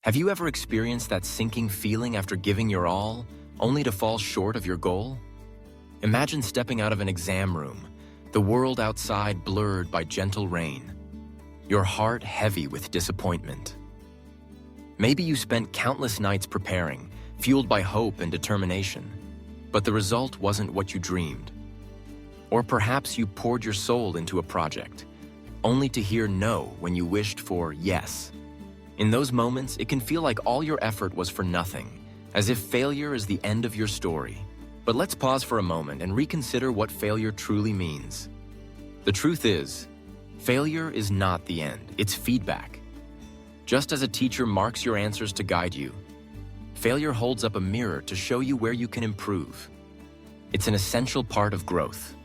Have you ever experienced that sinking feeling after giving your all, only to fall short of your goal? Imagine stepping out of an exam room, the world outside blurred by gentle rain, your heart heavy with disappointment. Maybe you spent countless nights preparing, fueled by hope and determination, but the result wasn't what you dreamed. Or perhaps you poured your soul into a project, only to hear no when you wished for yes. In those moments, it can feel like all your effort was for nothing, as if failure is the end of your story. But let's pause for a moment and reconsider what failure truly means. The truth is, failure is not the end, it's feedback. Just as a teacher marks your answers to guide you, failure holds up a mirror to show you where you can improve. It's an essential part of growth,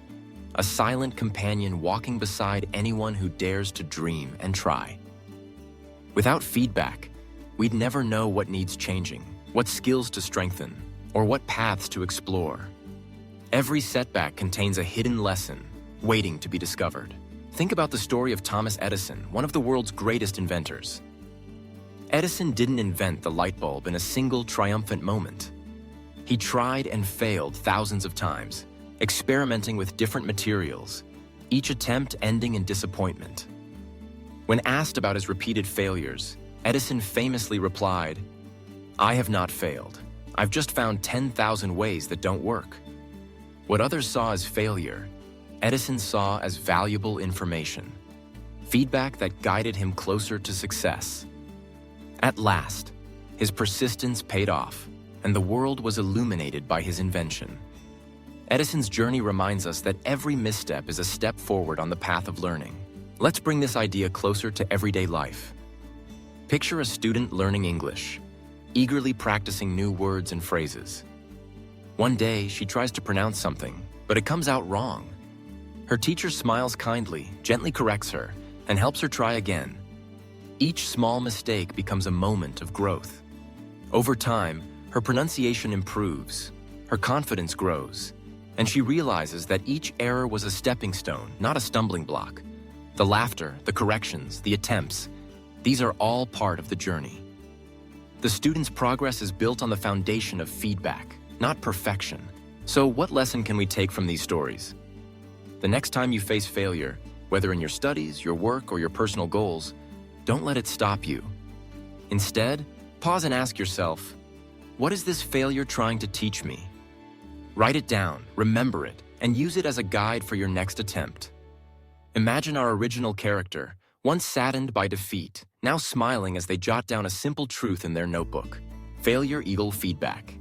a silent companion walking beside anyone who dares to dream and try. Without feedback, we'd never know what needs changing, what skills to strengthen, or what paths to explore. Every setback contains a hidden lesson waiting to be discovered. Think about the story of Thomas Edison, one of the world's greatest inventors. Edison didn't invent the light bulb in a single triumphant moment. He tried and failed thousands of times, experimenting with different materials, each attempt ending in disappointment. When asked about his repeated failures, Edison famously replied, "I have not failed. I've just found 10,000 ways that don't work." What others saw as failure, Edison saw as valuable information, feedback that guided him closer to success. At last, his persistence paid off, and the world was illuminated by his invention. Edison's journey reminds us that every misstep is a step forward on the path of learning. Let's bring this idea closer to everyday life. Picture a student learning English, eagerly practicing new words and phrases. One day, she tries to pronounce something, but it comes out wrong. Her teacher smiles kindly, gently corrects her, and helps her try again. Each small mistake becomes a moment of growth. Over time, her pronunciation improves, her confidence grows, and she realizes that each error was a stepping stone, not a stumbling block. The laughter, the corrections, the attempts, these are all part of the journey. The student's progress is built on the foundation of feedback, not perfection. So what lesson can we take from these stories? The next time you face failure, whether in your studies, your work, or your personal goals, don't let it stop you. Instead, pause and ask yourself, what is this failure trying to teach me? Write it down, remember it, and use it as a guide for your next attempt. Imagine our original character, once saddened by defeat, now smiling as they jot down a simple truth in their notebook. Failure equals feedback.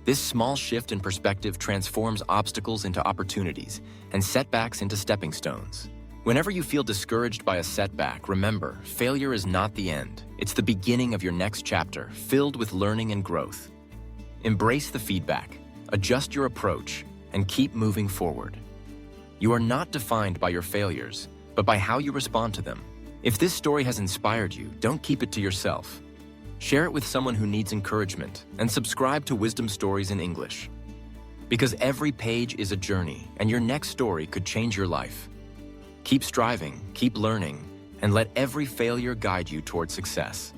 This small shift in perspective transforms obstacles into opportunities and setbacks into stepping stones. Whenever you feel discouraged by a setback, remember, failure is not the end. It's the beginning of your next chapter, filled with learning and growth. Embrace the feedback, adjust your approach, and keep moving forward. You are not defined by your failures, but by how you respond to them. If this story has inspired you, don't keep it to yourself. Share it with someone who needs encouragement, and subscribe to Wisdom Stories in English. Because every page is a journey, and your next story could change your life. Keep striving, keep learning, and let every failure guide you toward success.